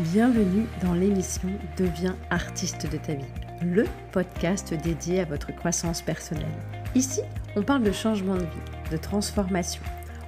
Bienvenue dans l'émission Deviens artiste de ta vie, le podcast dédié à votre croissance personnelle. Ici, on parle de changement de vie, de transformation.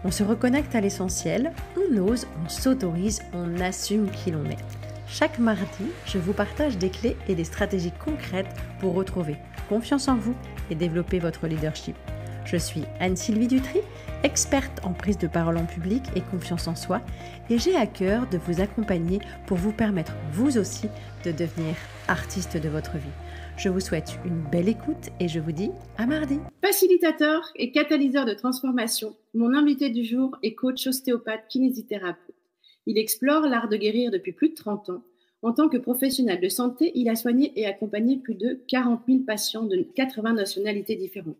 On se reconnecte à l'essentiel, on ose, on s'autorise, on assume qui l'on est. Chaque mardi, je vous partage des clés et des stratégies concrètes pour retrouver confiance en vous et développer votre leadership. Je suis Anne-Sylvie Dutry, experte en prise de parole en public et confiance en soi, et j'ai à cœur de vous accompagner pour vous permettre, vous aussi, de devenir artiste de votre vie. Je vous souhaite une belle écoute et je vous dis à mardi. Facilitateur et catalyseur de transformation, mon invité du jour est coach ostéopathe kinésithérapeute. Il explore l'art de guérir depuis plus de 30 ans. En tant que professionnel de santé, il a soigné et accompagné plus de 40 000 patients de 80 nationalités différentes.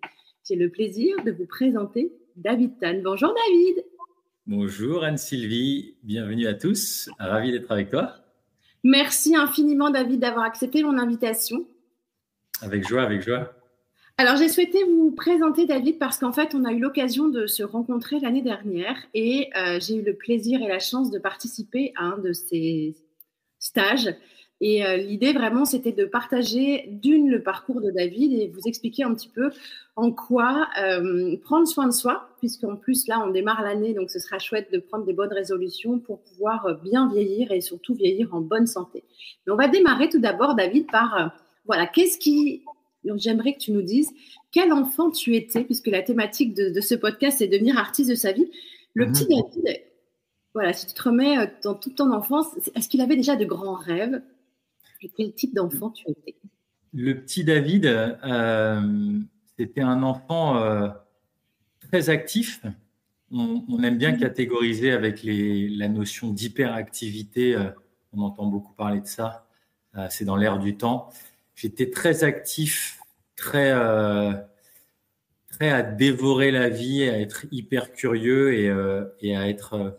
J'ai le plaisir de vous présenter David Tan. Bonjour David. Bonjour Anne-Sylvie, bienvenue à tous, ravi d'être avec toi. Merci infiniment David d'avoir accepté mon invitation. Avec joie, avec joie. Alors j'ai souhaité vous présenter David parce qu'en fait on a eu l'occasion de se rencontrer l'année dernière et j'ai eu le plaisir et la chance de participer à un de ces stages. Et l'idée vraiment, c'était de partager le parcours de David et vous expliquer un petit peu en quoi prendre soin de soi, puisqu'en plus là, on démarre l'année, donc ce sera chouette de prendre des bonnes résolutions pour pouvoir bien vieillir et surtout vieillir en bonne santé. Mais on va démarrer tout d'abord, David, par j'aimerais que tu nous dises quel enfant tu étais, puisque la thématique de ce podcast, c'est devenir artiste de sa vie. Le petit David, voilà, si tu te remets dans toute ton enfance, est-ce qu'il avait déjà de grands rêves? Et quel type d'enfant tu étais? Le petit David, c'était un enfant très actif. On aime bien catégoriser avec la notion d'hyperactivité. On entend beaucoup parler de ça. C'est dans l'air du temps. J'étais très actif, très à dévorer la vie, à être hyper curieux et à être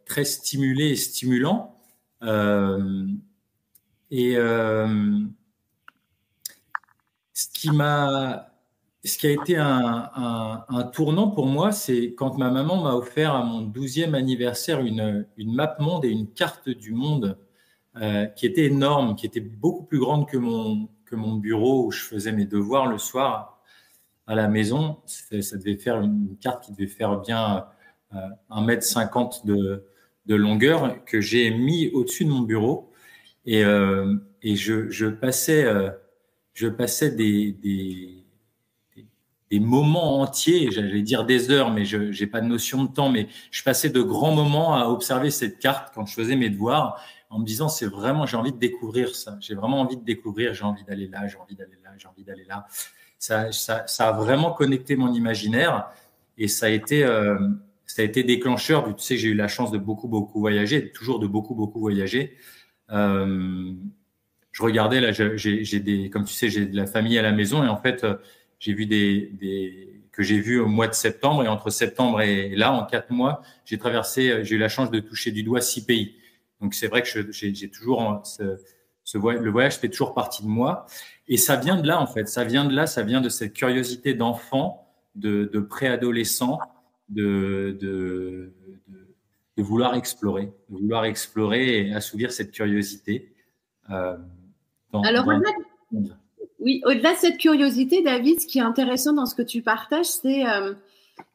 très stimulé et stimulant. Ce qui a été un tournant pour moi, c'est quand ma maman m'a offert à mon 12e anniversaire une map monde et une carte du monde qui était énorme, qui était beaucoup plus grande que mon bureau où je faisais mes devoirs le soir à la maison. Ça devait faire une carte qui devait faire bien 1,50 m de longueur que j'ai mis au-dessus de mon bureau. Et je passais des moments entiers, j'allais dire des heures, mais je j'ai pas de notion de temps, mais je passais de grands moments à observer cette carte quand je faisais mes devoirs, en me disant c'est vraiment, j'ai envie de découvrir ça, j'ai vraiment envie de découvrir, j'ai envie d'aller là, j'ai envie d'aller là, j'ai envie d'aller là. Ça a vraiment connecté mon imaginaire et ça a été déclencheur. Tu sais que j'ai eu la chance de beaucoup voyager, toujours de beaucoup voyager. Je regardais là, comme tu sais, j'ai de la famille à la maison et en fait, j'ai vu que j'ai vu au mois de septembre et entre septembre et là, en 4 mois, j'ai eu la chance de toucher du doigt 6 pays. Donc c'est vrai que j'ai toujours le voyage fait toujours partie de moi et ça vient de là en fait, ça vient de cette curiosité d'enfant, de préadolescent, de vouloir explorer et assouvir cette curiosité. Au-delà de cette curiosité, David, ce qui est intéressant dans ce que tu partages, c'est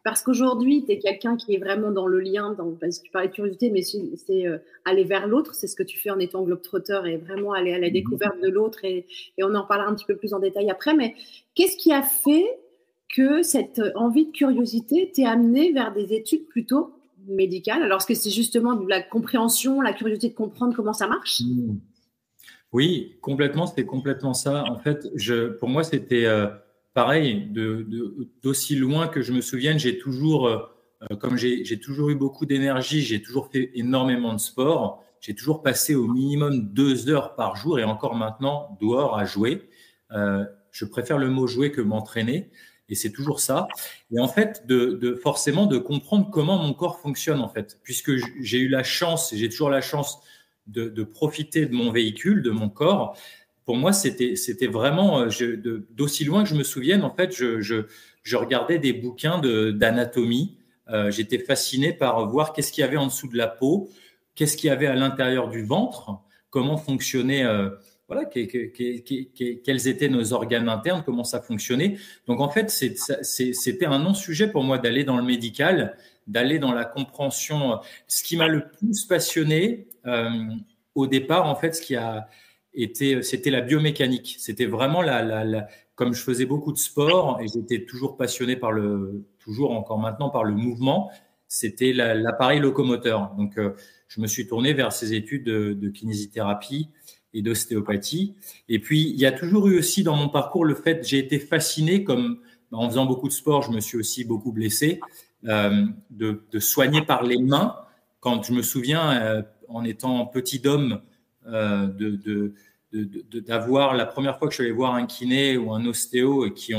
parce qu'aujourd'hui, tu es quelqu'un qui est vraiment dans le lien, parce que tu parlais de curiosité, mais c'est aller vers l'autre, c'est ce que tu fais en étant globe-trotter et vraiment aller à la découverte de l'autre et on en parlera un petit peu plus en détail après, mais qu'est-ce qui a fait que cette envie de curiosité t'ait amené vers des études plutôt médicales? Alors, est-ce que c'est justement de la compréhension, la curiosité de comprendre comment ça marche? Oui, complètement, c'était complètement ça. En fait, pour moi, c'était pareil, d'aussi loin que je me souvienne, j'ai toujours, comme j'ai toujours eu beaucoup d'énergie, j'ai toujours fait énormément de sport, j'ai toujours passé au minimum 2 heures par jour et encore maintenant dehors à jouer. Je préfère le mot jouer que m'entraîner et c'est toujours ça. Et en fait, forcément de comprendre comment mon corps fonctionne en fait, puisque j'ai eu la chance, et j'ai toujours la chance de profiter de mon véhicule, de mon corps. Pour moi, c'était vraiment d'aussi loin que je me souvienne. En fait, je regardais des bouquins d'anatomie. J'étais fasciné par voir qu'est-ce qu'il y avait en dessous de la peau, qu'est-ce qu'il y avait à l'intérieur du ventre, comment fonctionnait, quels étaient nos organes internes, comment ça fonctionnait. Donc en fait, c'était un non-sujet pour moi d'aller dans le médical, d'aller dans la compréhension. Ce qui m'a le plus passionné au départ, en fait, c'était la biomécanique. C'était vraiment comme je faisais beaucoup de sport et j'étais toujours passionné toujours encore maintenant par le mouvement, c'était l'appareil locomoteur. Donc, je me suis tourné vers ces études de kinésithérapie et d'ostéopathie. Et puis, il y a toujours eu aussi dans mon parcours le fait, j'ai été fasciné, en faisant beaucoup de sport, je me suis aussi beaucoup blessé, de soigner par les mains. Quand je me souviens, en étant petit homme, d'avoir la première fois que je suis allé voir un kiné ou un ostéo et qui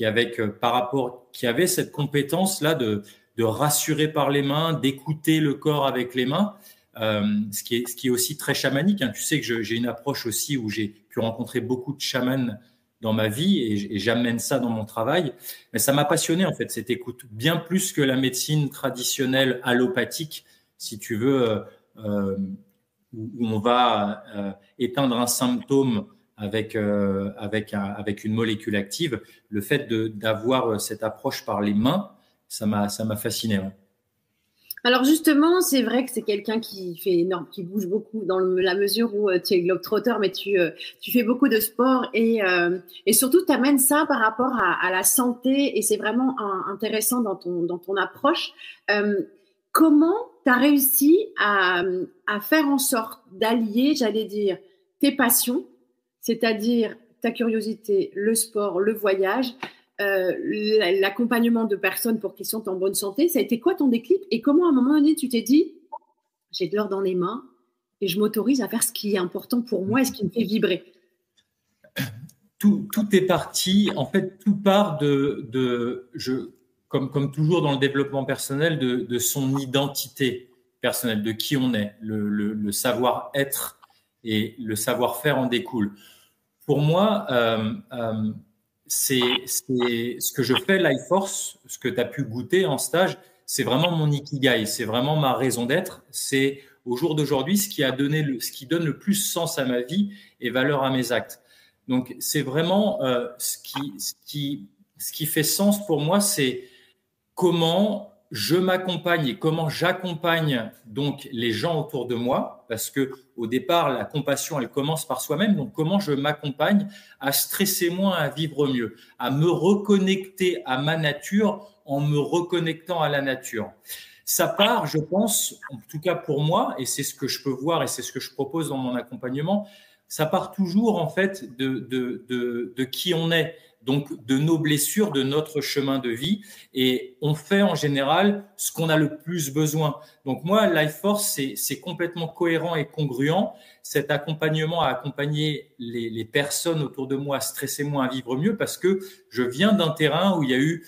avait cette compétence-là de rassurer par les mains, d'écouter le corps avec les mains, ce qui est aussi très chamanique. Hein. Tu sais que j'ai une approche aussi où j'ai pu rencontrer beaucoup de chamans dans ma vie et j'amène ça dans mon travail. Mais ça m'a passionné en fait, cette écoute, bien plus que la médecine traditionnelle allopathique, si tu veux, où on va éteindre un symptôme avec une molécule active. Le fait d'avoir cette approche par les mains, ça m'a fasciné. Ouais. Alors justement, c'est vrai que c'est quelqu'un qui bouge beaucoup dans la mesure où tu es globe-trotteur, mais tu fais beaucoup de sport et surtout tu amènes ça par rapport à la santé et c'est vraiment intéressant dans ton approche. Comment tu as réussi à faire en sorte d'allier, j'allais dire, tes passions, c'est-à-dire ta curiosité, le sport, le voyage, l'accompagnement de personnes pour qu'ils sont en bonne santé. Ça a été quoi ton déclic et comment à un moment donné tu t'es dit j'ai de l'or dans les mains et je m'autorise à faire ce qui est important pour moi et ce qui me fait vibrer? Tout est parti, en fait, tout part comme toujours dans le développement personnel, de son identité personnelle, de qui on est, le savoir-être et le savoir-faire en découle. Pour moi, c'est ce que je fais, Life Force, ce que tu as pu goûter en stage, c'est vraiment mon ikigai, c'est vraiment ma raison d'être. C'est au jour d'aujourd'hui ce qui donne le plus sens à ma vie et valeur à mes actes. Donc c'est vraiment ce qui fait sens pour moi, c'est comment je m'accompagne et comment j'accompagne donc les gens autour de moi, parce que au départ la compassion elle commence par soi-même. Donc comment je m'accompagne à stresser moins, à vivre mieux, à me reconnecter à ma nature en me reconnectant à la nature. Ça part, je pense, en tout cas pour moi, et c'est ce que je peux voir et c'est ce que je propose dans mon accompagnement. Ça part toujours en fait de qui on est. Donc, de nos blessures, de notre chemin de vie. Et on fait en général ce qu'on a le plus besoin. Donc, moi, Life Force, c'est complètement cohérent et congruent. Cet accompagnement à accompagner les personnes autour de moi à stresser moins, à vivre mieux, parce que je viens d'un terrain où il y a eu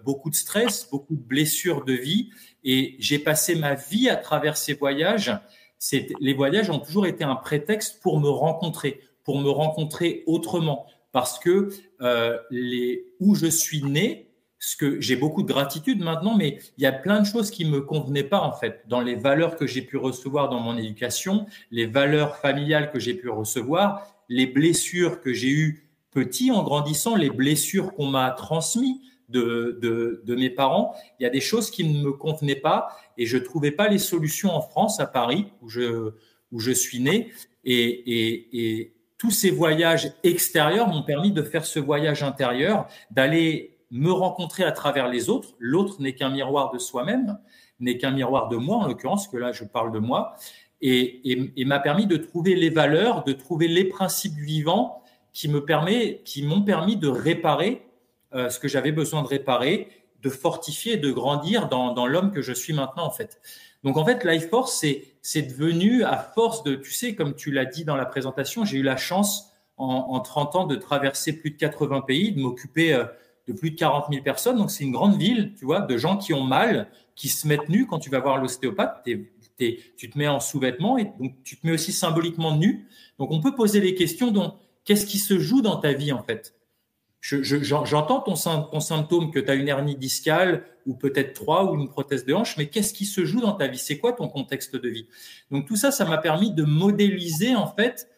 beaucoup de stress, beaucoup de blessures de vie. Et j'ai passé ma vie à travers ces voyages. Les voyages ont toujours été un prétexte pour me rencontrer autrement. Parce que où je suis né, ce que j'ai beaucoup de gratitude maintenant, mais il y a plein de choses qui me convenaient pas en fait dans les valeurs que j'ai pu recevoir dans mon éducation, les valeurs familiales que j'ai pu recevoir, les blessures que j'ai eues petit en grandissant, les blessures qu'on m'a transmises de mes parents. Il y a des choses qui ne me convenaient pas et je trouvais pas les solutions en France, à Paris, où je suis né et tous ces voyages extérieurs m'ont permis de faire ce voyage intérieur, d'aller me rencontrer à travers les autres. L'autre n'est qu'un miroir de soi-même, n'est qu'un miroir de moi, en l'occurrence, que là, je parle de moi, et m'a permis de trouver les valeurs, de trouver les principes vivants qui m'ont permis de réparer ce que j'avais besoin de réparer, de fortifier, de grandir dans l'homme que je suis maintenant, en fait. Donc, en fait, Life Force, c'est devenu à force de, tu sais, comme tu l'as dit dans la présentation, j'ai eu la chance en 30 ans de traverser plus de 80 pays, de m'occuper de plus de 40 000 personnes. Donc, c'est une grande ville, tu vois, de gens qui ont mal, qui se mettent nus. Quand tu vas voir l'ostéopathe, tu te mets en sous-vêtements et donc tu te mets aussi symboliquement nu. Donc, on peut poser les questions. Donc, qu'est-ce qui se joue dans ta vie, en fait? J'entends ton symptôme que tu as une hernie discale ou peut-être 3 ou une prothèse de hanche, mais qu'est-ce qui se joue dans ta vie? C'est quoi ton contexte de vie? Donc tout ça, ça m'a permis de modéliser en fait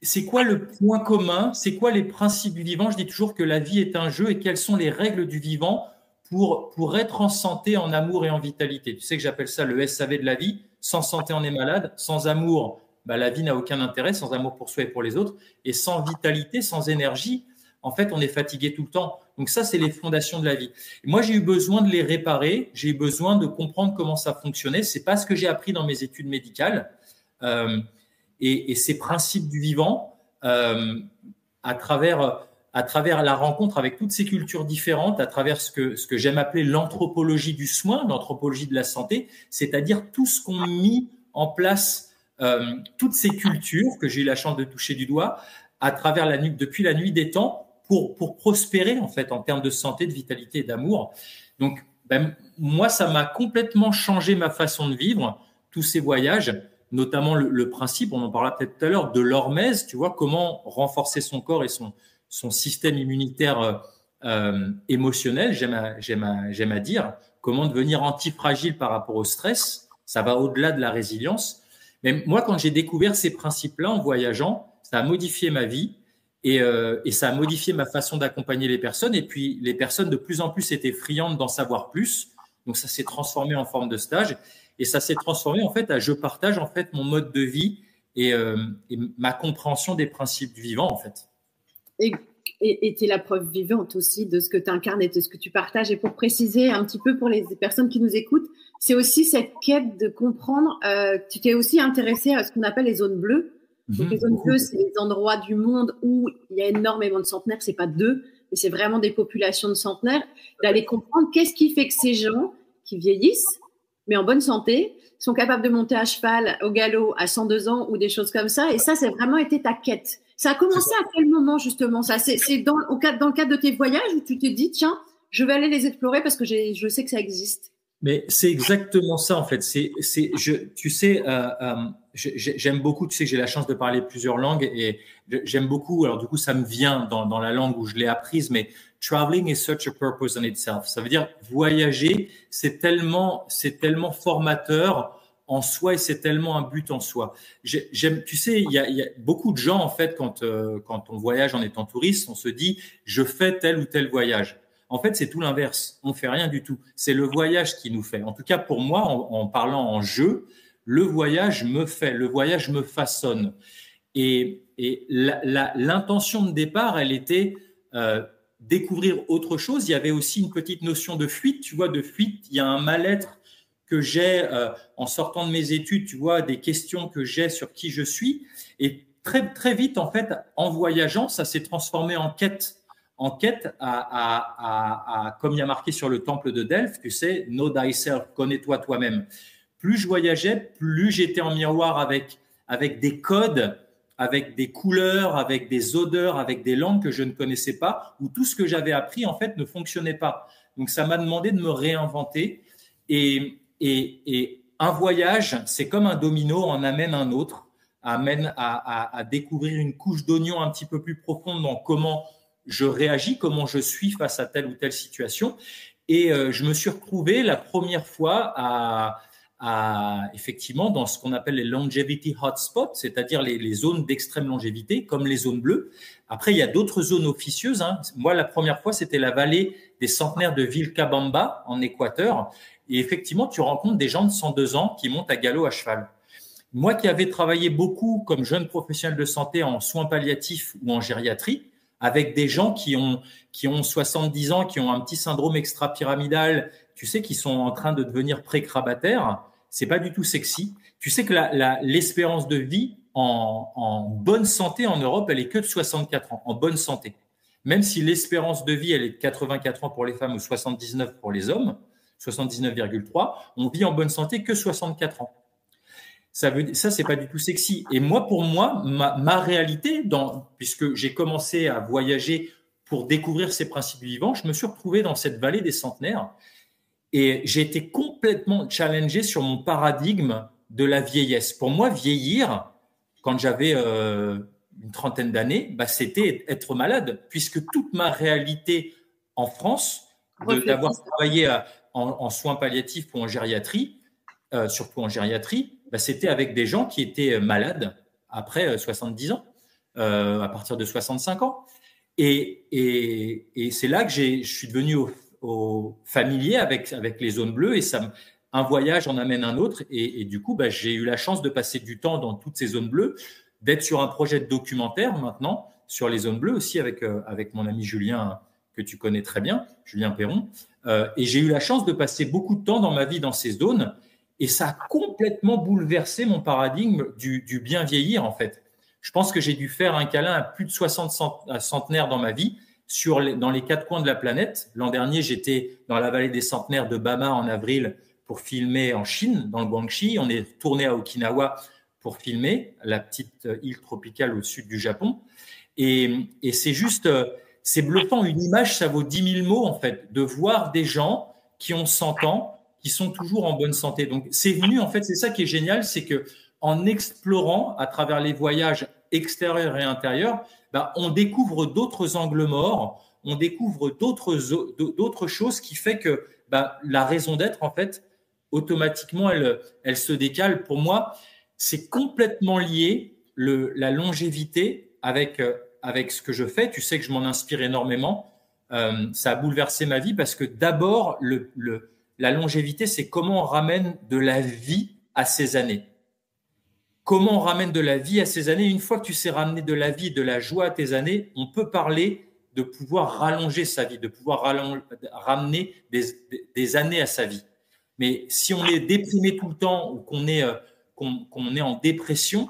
c'est quoi le point commun? C'est quoi les principes du vivant? Je dis toujours que la vie est un jeu et quelles sont les règles du vivant pour être en santé, en amour et en vitalité. Tu sais que j'appelle ça le SAV de la vie. Sans santé, on est malade. Sans amour, la vie n'a aucun intérêt. Sans amour pour soi et pour les autres. Et sans vitalité, sans énergie, en fait, on est fatigué tout le temps. Donc ça, c'est les fondations de la vie. Et moi, j'ai eu besoin de les réparer. J'ai eu besoin de comprendre comment ça fonctionnait. C'est pas ce que j'ai appris dans mes études médicales. Et ces principes du vivant, à travers la rencontre avec toutes ces cultures différentes, à travers ce que j'aime appeler l'anthropologie du soin, l'anthropologie de la santé, c'est-à-dire tout ce qu'ont mis en place toutes ces cultures que j'ai eu la chance de toucher du doigt depuis la nuit des temps pour prospérer en fait en termes de santé, de vitalité et d'amour. Donc, moi, ça m'a complètement changé ma façon de vivre, tous ces voyages, notamment le principe, on en parlera peut-être tout à l'heure, de l'hormèse, tu vois, comment renforcer son corps et son système immunitaire émotionnel, j'aime à dire, comment devenir antifragile par rapport au stress, ça va au-delà de la résilience. Mais moi, quand j'ai découvert ces principes-là en voyageant, ça a modifié ma vie et ça a modifié ma façon d'accompagner les personnes. Et puis, les personnes de plus en plus étaient friandes d'en savoir plus. Donc, ça s'est transformé en forme de stage et ça s'est transformé en fait à je partage en fait mon mode de vie et ma compréhension des principes du vivant en fait. Et tu es la preuve vivante aussi de ce que tu incarnes et de ce que tu partages. Et pour préciser un petit peu pour les personnes qui nous écoutent, c'est aussi cette quête de comprendre. Tu t'es aussi intéressé à ce qu'on appelle les zones bleues. Donc, les zones bleues, c'est les endroits du monde où il y a énormément de centenaires. C'est pas 2, mais c'est vraiment des populations de centenaires. D'aller comprendre qu'est-ce qui fait que ces gens qui vieillissent, mais en bonne santé, sont capables de monter à cheval, au galop, à 102 ans ou des choses comme ça. Et ça, c'est vraiment été ta quête. Ça a commencé à quel moment, justement, ça? C'est dans le cadre de tes voyages où tu t'es dit, tiens, je vais aller les explorer parce que je sais que ça existe. Mais c'est exactement ça, en fait. J'aime beaucoup, tu sais que j'ai la chance de parler plusieurs langues et j'aime beaucoup, alors du coup, ça me vient dans la langue où je l'ai apprise, mais traveling is such a purpose in itself. Ça veut dire voyager, c'est tellement formateur en soi et c'est tellement un but en soi. Tu sais, il y a beaucoup de gens, en fait, quand on voyage en étant touriste, on se dit, je fais tel ou tel voyage. En fait, c'est tout l'inverse. On fait rien du tout. C'est le voyage qui nous fait. En tout cas, pour moi, en parlant en jeu, le voyage me fait, le voyage me façonne. Et l'intention de départ, elle était découvrir autre chose. Il y avait aussi une petite notion de fuite. Tu vois, de fuite, il y a un mal-être que j'ai en sortant de mes études, tu vois, des questions que j'ai sur qui je suis. Et très, très vite, en fait, en voyageant, ça s'est transformé en quête comme il y a marqué sur le temple de Delphes, tu sais, know thyself, connais-toi toi-même. Plus je voyageais, plus j'étais en miroir avec des codes, avec des couleurs, avec des odeurs, avec des langues que je ne connaissais pas, où tout ce que j'avais appris, en fait, ne fonctionnait pas. Donc, ça m'a demandé de me réinventer. Et un voyage, c'est comme un domino, en amène un autre, amène à découvrir une couche d'oignon un petit peu plus profonde dans comment je réagis, comment je suis face à telle ou telle situation. Et je me suis retrouvé la première fois effectivement dans ce qu'on appelle les longevity hotspots, c'est-à-dire les zones d'extrême longévité, comme les zones bleues. Après, il y a d'autres zones officieuses. Moi, la première fois, c'était la vallée des centenaires de Vilcabamba, en Équateur. Et effectivement, tu rencontres des gens de 102 ans qui montent à galop à cheval. Moi qui avais travaillé beaucoup comme jeune professionnel de santé en soins palliatifs ou en gériatrie, avec des gens qui ont 70 ans, qui ont un petit syndrome extra-pyramidal, tu sais, qui sont en train de devenir pré-crabataires, c'est pas du tout sexy. Tu sais que l'espérance de vie en bonne santé en Europe, elle est que de 64 ans, en bonne santé. Même si l'espérance de vie, elle est de 84 ans pour les femmes ou 79 pour les hommes, 79,3, on vit en bonne santé que 64 ans. Ça, c'est pas du tout sexy. Et moi, pour moi, ma réalité, puisque j'ai commencé à voyager pour découvrir ces principes vivants, je me suis retrouvé dans cette vallée des centenaires et j'ai été complètement challengé sur mon paradigme de la vieillesse. Pour moi, vieillir, quand j'avais une trentaine d'années, c'était être malade, puisque toute ma réalité en France, d'avoir travaillé en soins palliatifs ou en gériatrie, surtout en gériatrie, c'était avec des gens qui étaient malades après 70 ans, à partir de 65 ans. Et c'est là que je suis devenu au familier avec les zones bleues, et un voyage en amène un autre. Et du coup, j'ai eu la chance de passer du temps dans toutes ces zones bleues, d'être sur un projet de documentaire maintenant sur les zones bleues aussi avec mon ami Julien, que tu connais très bien, Julien Perron. Et j'ai eu la chance de passer beaucoup de temps dans ma vie dans ces zones, et ça a complètement bouleversé mon paradigme du bien vieillir, en fait. Je pense que j'ai dû faire un câlin à plus de 60 centenaires dans ma vie, dans les 4 coins de la planète. L'an dernier, j'étais dans la vallée des centenaires de Bama en avril pour filmer en Chine, dans le Guangxi. On est retourné à Okinawa pour filmer, la petite île tropicale au sud du Japon. Et c'est juste, c'est bluffant. Une image, ça vaut 10 000 mots, en fait, de voir des gens qui ont 100 ans, qui sont toujours en bonne santé. Donc, c'est venu, en fait, c'est ça qui est génial, c'est que en explorant à travers les voyages extérieurs et intérieurs, on découvre d'autres angles morts, on découvre d'autres choses qui fait que la raison d'être, en fait, automatiquement, elle se décale. Pour moi, c'est complètement lié, la longévité avec ce que je fais. Tu sais que je m'en inspire énormément. Ça a bouleversé ma vie parce que d'abord, la longévité, c'est comment on ramène de la vie à ces années. Comment on ramène de la vie à ces années? Une fois que tu sais ramener de la vie, de la joie à tes années, on peut parler de pouvoir rallonger sa vie, de pouvoir ramener des années à sa vie. Mais si on est déprimé tout le temps ou qu'on est en dépression,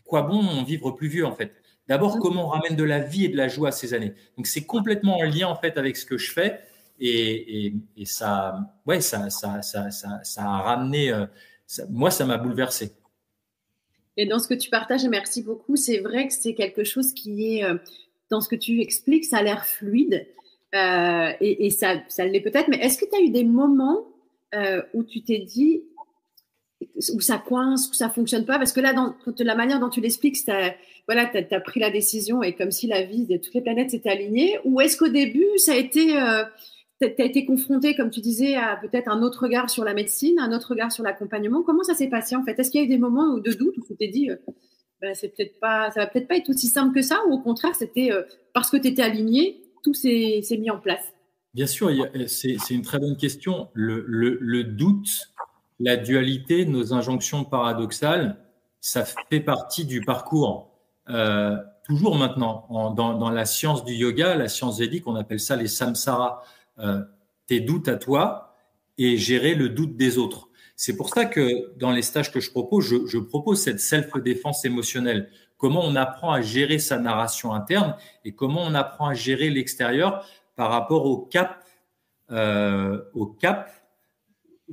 quoi bon vivre plus vieux, en fait? D'abord, comment on ramène de la vie et de la joie à ces années? Donc, c'est complètement en lien, en fait, avec ce que je fais. Et ça a ramené, moi, ça m'a bouleversé. Et dans ce que tu partages, et merci beaucoup, c'est vrai que c'est quelque chose qui est, dans ce que tu expliques, ça a l'air fluide, et ça l'est peut-être, mais est-ce que tu as eu des moments où tu t'es dit, où ça coince, où ça fonctionne pas? Parce que là, la manière dont tu l'expliques, t'as pris la décision et comme si la vie de toutes les planètes s'était alignée, ou est-ce qu'au début, ça a été... tu as été confronté, comme tu disais, à peut-être un autre regard sur la médecine, un autre regard sur l'accompagnement. Comment ça s'est passé, en fait? Est-ce qu'il y a eu des moments de doute où tu t'es dit, ça va peut-être pas être aussi simple que ça, ou au contraire, c'était parce que tu étais aligné, tout s'est mis en place? Bien sûr, c'est une très bonne question. Le doute, la dualité, nos injonctions paradoxales, ça fait partie du parcours. Toujours maintenant, dans la science du yoga, la science védique, on appelle ça les samsaras. Tes doutes à toi et gérer le doute des autres. C'est pour ça que dans les stages que je propose, je propose cette self-défense émotionnelle. Comment on apprend à gérer sa narration interne et comment on apprend à gérer l'extérieur par rapport au cap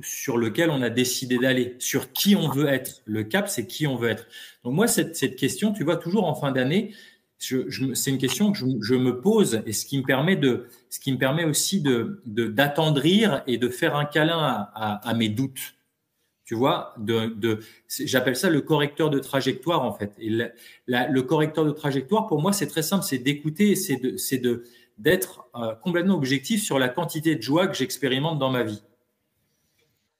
sur lequel on a décidé d'aller, sur qui on veut être. Le cap, c'est qui on veut être. Donc moi, cette question, tu vois, toujours en fin d'année, c'est une question que je me pose, et ce qui me permet aussi d'attendrir et de faire un câlin à mes doutes. Tu vois, j'appelle ça le correcteur de trajectoire, en fait. Et le correcteur de trajectoire, pour moi, c'est très simple, c'est d'écouter, c'est d'être complètement objectif sur la quantité de joie que j'expérimente dans ma vie.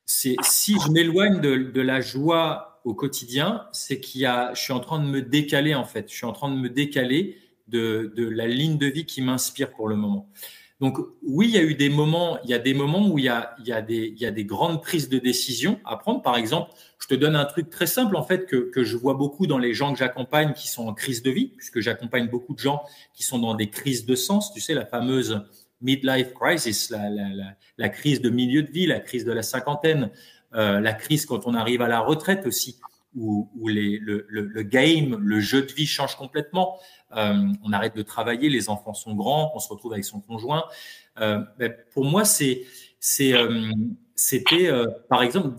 Si je m'éloigne de la joie au quotidien, c'est je suis en train de me décaler, en fait. Je suis en train de me décaler de la ligne de vie qui m'inspire pour le moment. Donc oui, il y a des moments où il y a des grandes prises de décision à prendre. Par exemple, je te donne un truc très simple, en fait, que je vois beaucoup dans les gens que j'accompagne qui sont en crise de vie, puisque j'accompagne beaucoup de gens qui sont dans des crises de sens. Tu sais, la fameuse midlife crisis, la crise de milieu de vie, la crise de la cinquantaine, la crise quand on arrive à la retraite aussi, où le game, le jeu de vie change complètement. On arrête de travailler, les enfants sont grands, on se retrouve avec son conjoint. Pour moi, c'était par exemple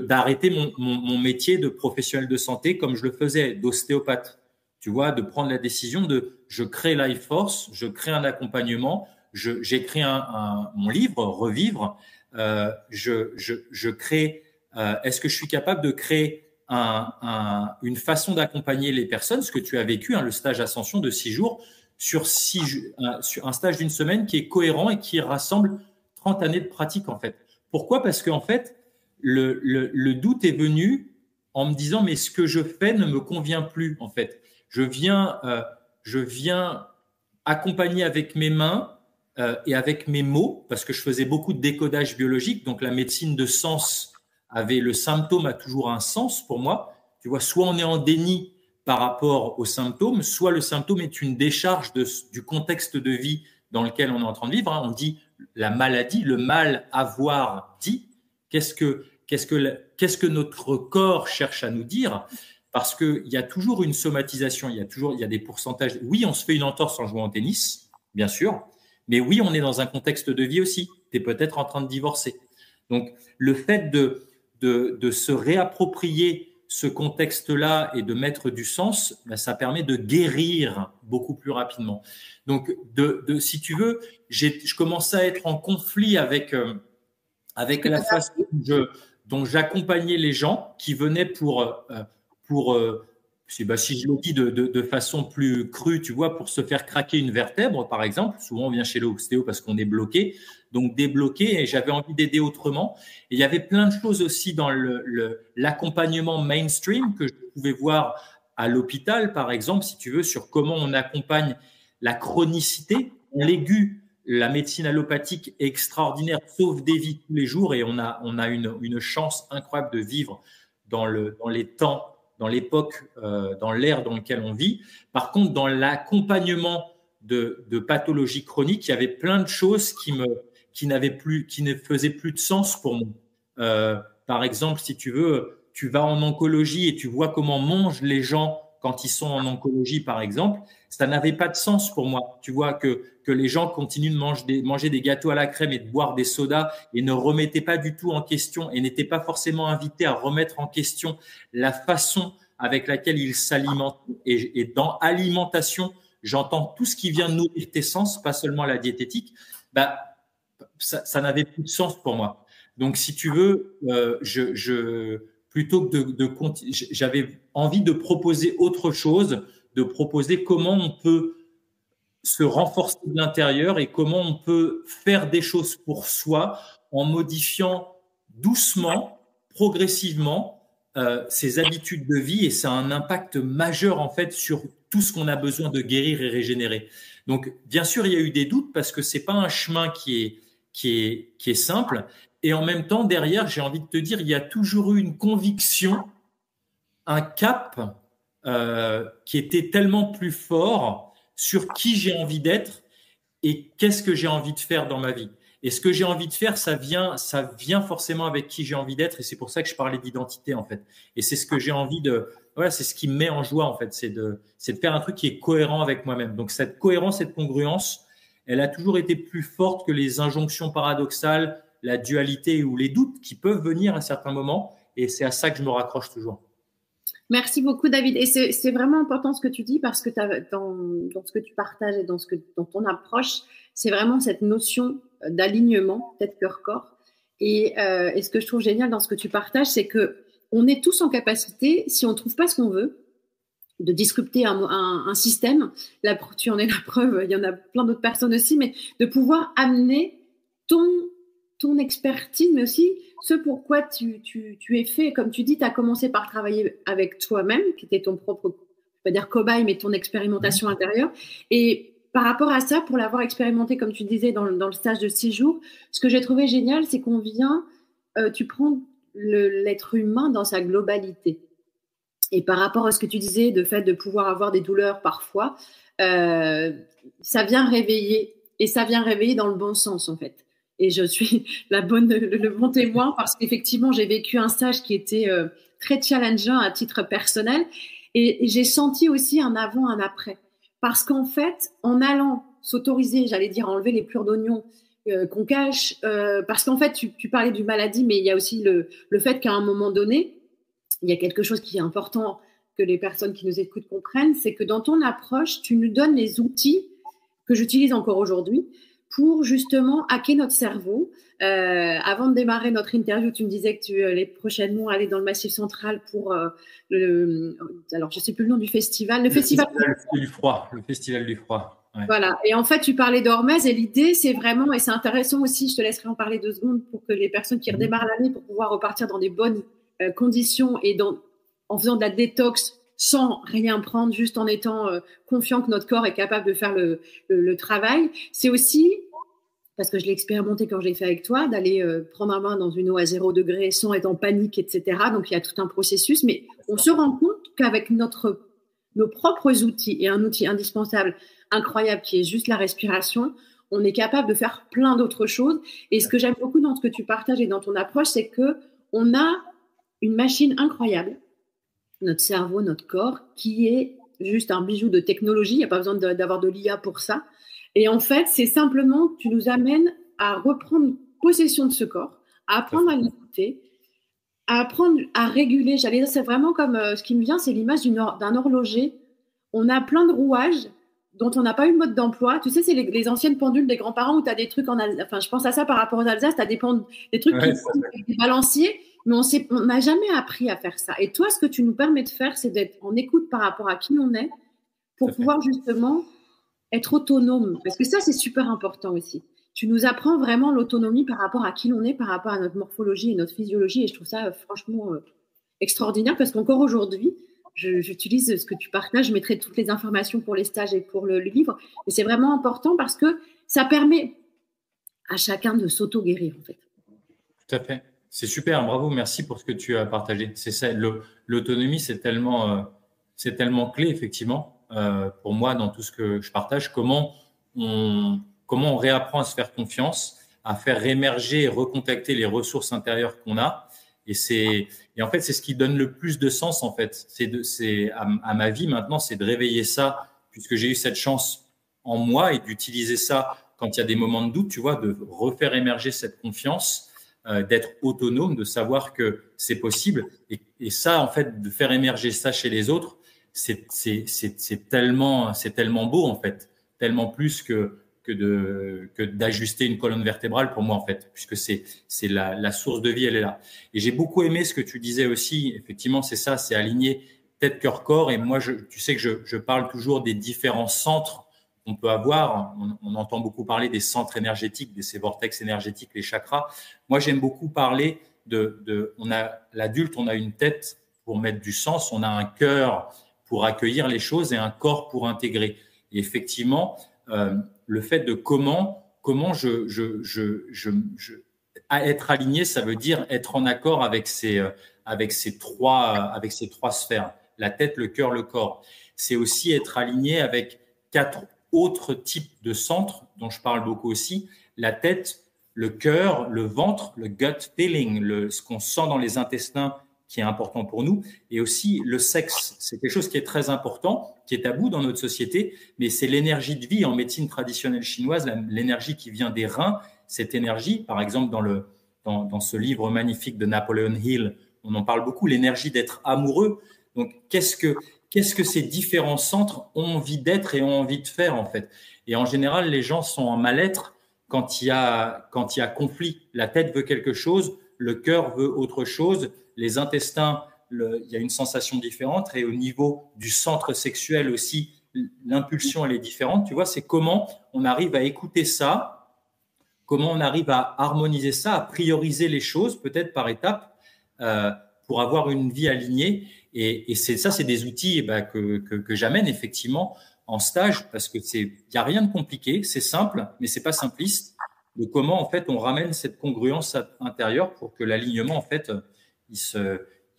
d'arrêter mon métier de professionnel de santé comme je le faisais, d'ostéopathe. Tu vois, de prendre la décision je crée Life Force, je crée un accompagnement, j'écris mon livre, Revivre. Je crée. Est-ce que je suis capable de créer une façon d'accompagner les personnes, ce que tu as vécu, le stage Ascension de 6 jours, sur un stage d'une semaine qui est cohérent et qui rassemble 30 années de pratique en fait. Pourquoi ? Parce qu'en fait, le doute est venu en me disant mais ce que je fais ne me convient plus en fait. Je viens accompagner avec mes mains et avec mes mots parce que je faisais beaucoup de décodage biologique. Donc la médecine de sens le symptôme a toujours un sens pour moi. Tu vois, soit on est en déni par rapport aux symptômes, soit le symptôme est une décharge du contexte de vie dans lequel on est en train de vivre. On dit la maladie, le mal avoir dit. Qu'est-ce que notre corps cherche à nous dire ? Parce qu'il y a toujours une somatisation, il y a des pourcentages. Oui, on se fait une entorse en jouant au tennis, bien sûr, mais oui, on est dans un contexte de vie aussi. Tu es peut-être en train de divorcer. Donc, le fait de se réapproprier ce contexte-là et de mettre du sens, ça permet de guérir beaucoup plus rapidement. Donc, si tu veux, je commençais à être en conflit avec la façon dont j'accompagnais les gens qui venaient si je le dis de façon plus crue, tu vois, pour se faire craquer une vertèbre, par exemple. Souvent, on vient chez l'ostéo parce qu'on est bloqué. Donc, débloqué, et j'avais envie d'aider autrement. Et il y avait plein de choses aussi dans l'accompagnement mainstream que je pouvais voir à l'hôpital, par exemple, si tu veux, sur comment on accompagne la chronicité, l'aigu. La médecine allopathique est extraordinaire, sauve des vies tous les jours et on a une chance incroyable de vivre dans les temps, dans l'époque, dans l'ère dans laquelle on vit. Par contre, dans l'accompagnement de pathologies chroniques, il y avait plein de choses qui ne faisaient plus de sens pour moi. Par exemple, si tu veux, tu vas en oncologie et tu vois comment mangent les gens quand ils sont en oncologie, par exemple, ça n'avait pas de sens pour moi. Tu vois que les gens continuent de manger des gâteaux à la crème et de boire des sodas et ne remettaient pas du tout en question et n'étaient pas forcément invités à remettre en question la façon avec laquelle ils s'alimentent. Et dans alimentation, j'entends tout ce qui vient nourrir tes sens, pas seulement la diététique. Ça n'avait plus de sens pour moi. Donc, si tu veux, plutôt que j'avais envie de proposer autre chose, de proposer comment on peut se renforcer de l'intérieur et comment on peut faire des choses pour soi en modifiant doucement, progressivement ses habitudes de vie, et ça a un impact majeur en fait sur tout ce qu'on a besoin de guérir et régénérer. Donc, bien sûr, il y a eu des doutes parce que c'est pas un chemin qui est simple. Et en même temps, derrière, j'ai envie de te dire, il y a toujours eu une conviction, un cap qui était tellement plus fort sur qui j'ai envie d'être et qu'est-ce que j'ai envie de faire dans ma vie. Et ce que j'ai envie de faire, ça vient forcément avec qui j'ai envie d'être, et c'est pour ça que je parlais d'identité en fait. Et c'est ce que j'ai envie c'est ce qui me met en joie en fait, c'est de faire un truc qui est cohérent avec moi-même. Donc cette cohérence, cette congruence, elle a toujours été plus forte que les injonctions paradoxales, la dualité ou les doutes qui peuvent venir à certains moments, et c'est à ça que je me raccroche toujours. Merci beaucoup, David. Et c'est vraiment important ce que tu dis, parce que dans ce que tu partages et dans ton approche, c'est vraiment cette notion d'alignement tête, cœur, corps. Et ce que je trouve génial dans ce que tu partages, c'est que on est tous en capacité, si on ne trouve pas ce qu'on veut, de disrupter un système. Là, tu en es la preuve, il y en a plein d'autres personnes aussi, mais de pouvoir amener ton expertise, mais aussi ce pourquoi tu es fait. Comme tu dis, tu as commencé par travailler avec toi-même, qui était ton propre, je vais pas dire cobaye, mais ton expérimentation intérieure. Et par rapport à ça, pour l'avoir expérimenté, comme tu disais, dans le stage de 6 jours, ce que j'ai trouvé génial, c'est qu'on tu prends l'être humain dans sa globalité. Et par rapport à ce que tu disais, de fait de pouvoir avoir des douleurs parfois, ça vient réveiller, et ça vient réveiller dans le bon sens en fait. Et je suis le bon témoin, parce qu'effectivement, j'ai vécu un stage qui était très challengeant à titre personnel, et j'ai senti aussi un avant, un après. Parce qu'en fait, en allant s'autoriser, j'allais dire, enlever les plures d'oignons qu'on cache, parce qu'en fait, tu parlais du maladie, mais il y a aussi le fait qu'à un moment donné, il y a quelque chose qui est important que les personnes qui nous écoutent comprennent, c'est que dans ton approche, tu nous donnes les outils que j'utilise encore aujourd'hui pour justement hacker notre cerveau. Avant de démarrer notre interview, tu me disais que tu allais prochainement aller dans le Massif central pour alors je sais plus le nom du festival, le festival du froid, le festival du froid. Ouais. Voilà. Et en fait, tu parlais d'Hormèse et l'idée, c'est vraiment, et c'est intéressant aussi, je te laisserai en parler 2 secondes pour que les personnes qui redémarrent l'année pour pouvoir repartir dans des bonnes conditions et en faisant de la détox sans rien prendre, juste en étant confiant que notre corps est capable de faire le travail. C'est aussi, parce que je l'ai expérimenté quand je l'ai fait avec toi, d'aller prendre un bain dans une eau à 0 degré sans être en panique, etc. Donc, il y a tout un processus, mais on se rend compte qu'avec nos propres outils et un outil indispensable, incroyable, qui est juste la respiration, on est capable de faire plein d'autres choses. Et ce que j'aime beaucoup dans ce que tu partages et dans ton approche, c'est qu'on a une machine incroyable, notre cerveau, notre corps, qui est juste un bijou de technologie. Il n'y a pas besoin d'avoir de l'IA pour ça. Et en fait, c'est simplement que tu nous amènes à reprendre possession de ce corps, à apprendre à l'écouter, à apprendre à réguler. J'allais dire, c'est vraiment comme ce qui me vient, c'est l'image d'un horloger. On a plein de rouages dont on n'a pas eu le mode d'emploi. Tu sais, c'est les anciennes pendules des grands-parents où tu as des trucs enfin, je pense à ça par rapport aux Alsace, tu as des trucs qui sont des balanciers, mais on n'a jamais appris à faire ça. Et toi, ce que tu nous permets de faire, c'est d'être en écoute par rapport à qui on est pour pouvoir justement être autonome. Parce que ça, c'est super important aussi. Tu nous apprends vraiment l'autonomie par rapport à qui l'on est, par rapport à notre morphologie et notre physiologie. Et je trouve ça franchement extraordinaire parce qu'encore aujourd'hui, j'utilise ce que tu partages, je mettrai toutes les informations pour les stages et pour le livre, mais c'est vraiment important parce que ça permet à chacun de s'auto-guérir en fait. Tout à fait. C'est super, bravo, merci pour ce que tu as partagé. C'est ça, l'autonomie, c'est tellement clé effectivement pour moi dans tout ce que je partage. Comment on réapprend à se faire confiance, à faire émerger et recontacter les ressources intérieures qu'on a. Et en fait, c'est ce qui donne le plus de sens, en fait. À ma vie maintenant, c'est de réveiller ça, puisque j'ai eu cette chance en moi et d'utiliser ça quand il y a des moments de doute, tu vois, de refaire émerger cette confiance, d'être autonome, de savoir que c'est possible. Et ça, en fait, de faire émerger ça chez les autres, c'est tellement beau, en fait. Tellement plus que d'ajuster une colonne vertébrale pour moi en fait, puisque c'est la source de vie, elle est là. Et j'ai beaucoup aimé ce que tu disais aussi, effectivement c'est ça, c'est aligner tête, cœur, corps. Et moi, tu sais que je parle toujours des différents centres qu'on peut avoir. On entend beaucoup parler des centres énergétiques, de ces vortex énergétiques, les chakras. Moi, j'aime beaucoup parler l'adulte, on a une tête pour mettre du sens, on a un cœur pour accueillir les choses et un corps pour intégrer. Et effectivement, le fait de comment être aligné, ça veut dire être en accord avec ces trois sphères, la tête, le cœur, le corps. C'est aussi être aligné avec 4 autres types de centres dont je parle beaucoup aussi, la tête, le cœur, le ventre, le gut feeling, ce qu'on sent dans les intestins qui est important pour nous, et aussi le sexe. C'est quelque chose qui est très important, qui est tabou dans notre société, mais c'est l'énergie de vie en médecine traditionnelle chinoise, l'énergie qui vient des reins. Cette énergie, par exemple, dans ce livre magnifique de Napoleon Hill, on en parle beaucoup, l'énergie d'être amoureux. Donc, qu'est-ce que ces différents centres ont envie d'être et ont envie de faire, en fait? Et en général, les gens sont en mal-être quand il y a conflit. La tête veut quelque chose, le cœur veut autre chose, les intestins, il y a une sensation différente, et au niveau du centre sexuel aussi, l'impulsion, elle est différente. Tu vois, c'est comment on arrive à écouter ça, comment on arrive à harmoniser ça, à prioriser les choses, peut-être par étapes, pour avoir une vie alignée. Et c'est des outils que j'amène effectivement en stage, parce que il y a rien de compliqué, c'est simple, mais c'est pas simpliste. De comment en fait on ramène cette congruence intérieure pour que l'alignement en fait il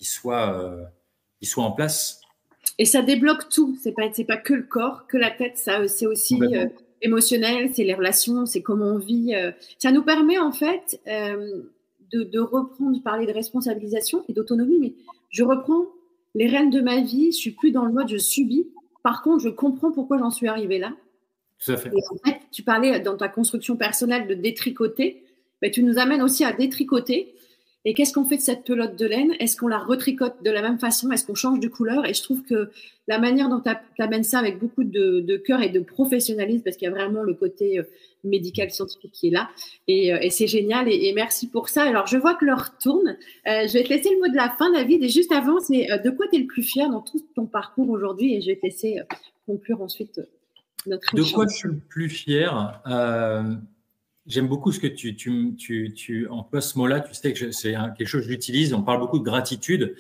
soit en place. Et ça débloque tout. C'est pas que le corps, que la tête. Ça, c'est aussi émotionnel, c'est les relations, c'est comment on vit. Ça nous permet en fait de reprendre, parler de responsabilisation et d'autonomie. Mais je reprends les rênes de ma vie. Je suis plus dans le mode je subis. Par contre, je comprends pourquoi j'en suis arrivée là. Tout à fait. Et en fait, tu parlais dans ta construction personnelle de détricoter. Mais tu nous amènes aussi à détricoter. Et qu'est-ce qu'on fait de cette pelote de laine? Est-ce qu'on la retricote de la même façon? Est-ce qu'on change de couleur? Et je trouve que la manière dont tu amènes ça avec beaucoup de cœur et de professionnalisme, parce qu'il y a vraiment le côté médical scientifique qui est là. Et c'est génial. Et merci pour ça. Alors, je vois que l'heure tourne. Je vais te laisser le mot de la fin, David. Et juste avant, c'est de quoi tu es le plus fier dans tout ton parcours aujourd'hui? Et je vais te laisser conclure ensuite notre échange. De quoi je suis le plus fier? J'aime beaucoup ce que tu emploies ce mot-là. Tu sais que c'est quelque chose que j'utilise. On parle beaucoup de gratitude.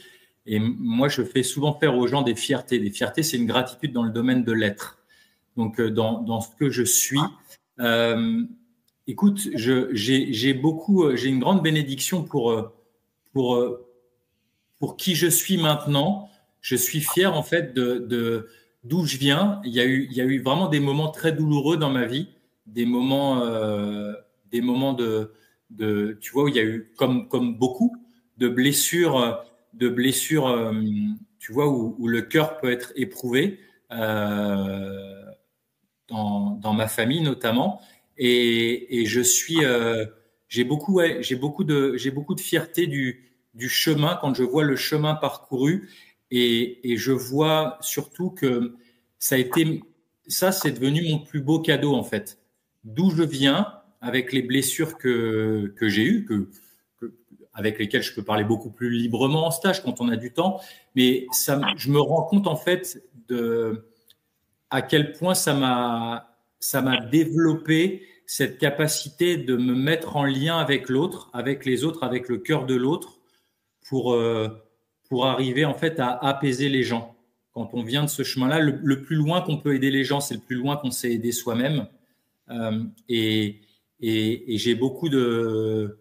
Et moi, je fais souvent faire aux gens des fiertés. Des fiertés, c'est une gratitude dans le domaine de l'être. Donc, dans ce que je suis, écoute, j'ai une grande bénédiction pour qui je suis maintenant. Je suis fier, en fait, d'où je viens. Il y a eu vraiment des moments très douloureux dans ma vie, des moments de tu vois, où il y a eu, comme beaucoup, de blessures, tu vois, où le cœur peut être éprouvé, dans ma famille notamment, et j'ai beaucoup de fierté du chemin quand je vois le chemin parcouru, et je vois surtout que c'est devenu mon plus beau cadeau, en fait. D'où je viens, avec les blessures que j'ai eues, avec lesquelles je peux parler beaucoup plus librement en stage quand on a du temps, mais je me rends compte, en fait, à quel point ça m'a développé cette capacité de me mettre en lien avec l'autre, avec les autres, avec le cœur de l'autre, pour arriver, en fait, à apaiser les gens. Quand on vient de ce chemin-là, le plus loin qu'on peut aider les gens, c'est le plus loin qu'on s'est aidé soi-même. Et j'ai beaucoup de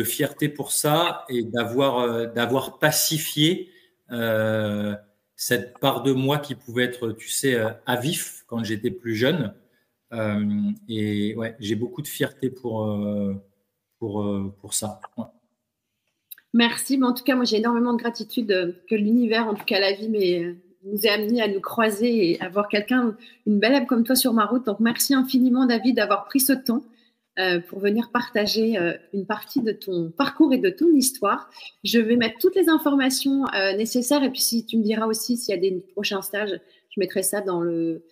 fierté pour ça, et d'avoir pacifié cette part de moi qui pouvait être, tu sais, à vif quand j'étais plus jeune. Et ouais, j'ai beaucoup de fierté pour ça. Ouais. Merci. Mais en tout cas, moi, j'ai énormément de gratitude que l'univers, en tout cas la vie, nous ait amenés à nous croiser et avoir une belle âme comme toi sur ma route. Donc, merci infiniment, David, d'avoir pris ce temps pour venir partager une partie de ton parcours et de ton histoire. Je vais mettre toutes les informations nécessaires, et puis si tu me diras aussi s'il y a des prochains stages, je mettrai ça dans le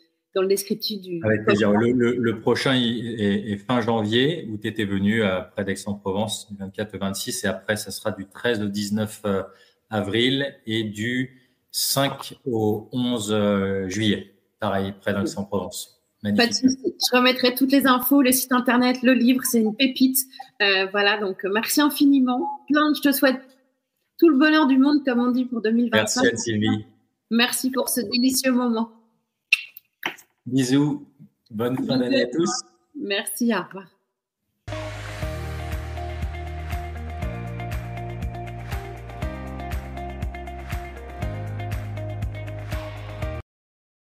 descriptif du… Avec plaisir. Le prochain est fin janvier, où tu étais venu près d'Aix-en-Provence, du 24 au 26, et après, ça sera du 13 au 19 avril et du 5 au 11 juillet, pareil, près d'Aix-en-Provence. Pas de souci. Je remettrai toutes les infos, le site internet, le livre, c'est une pépite. Voilà, donc merci infiniment. Je te souhaite tout le bonheur du monde, comme on dit, pour 2025. Merci Anne-Sylvie. Merci pour ce délicieux moment. Bisous. Bonne fin d'année à tous. Merci, au revoir.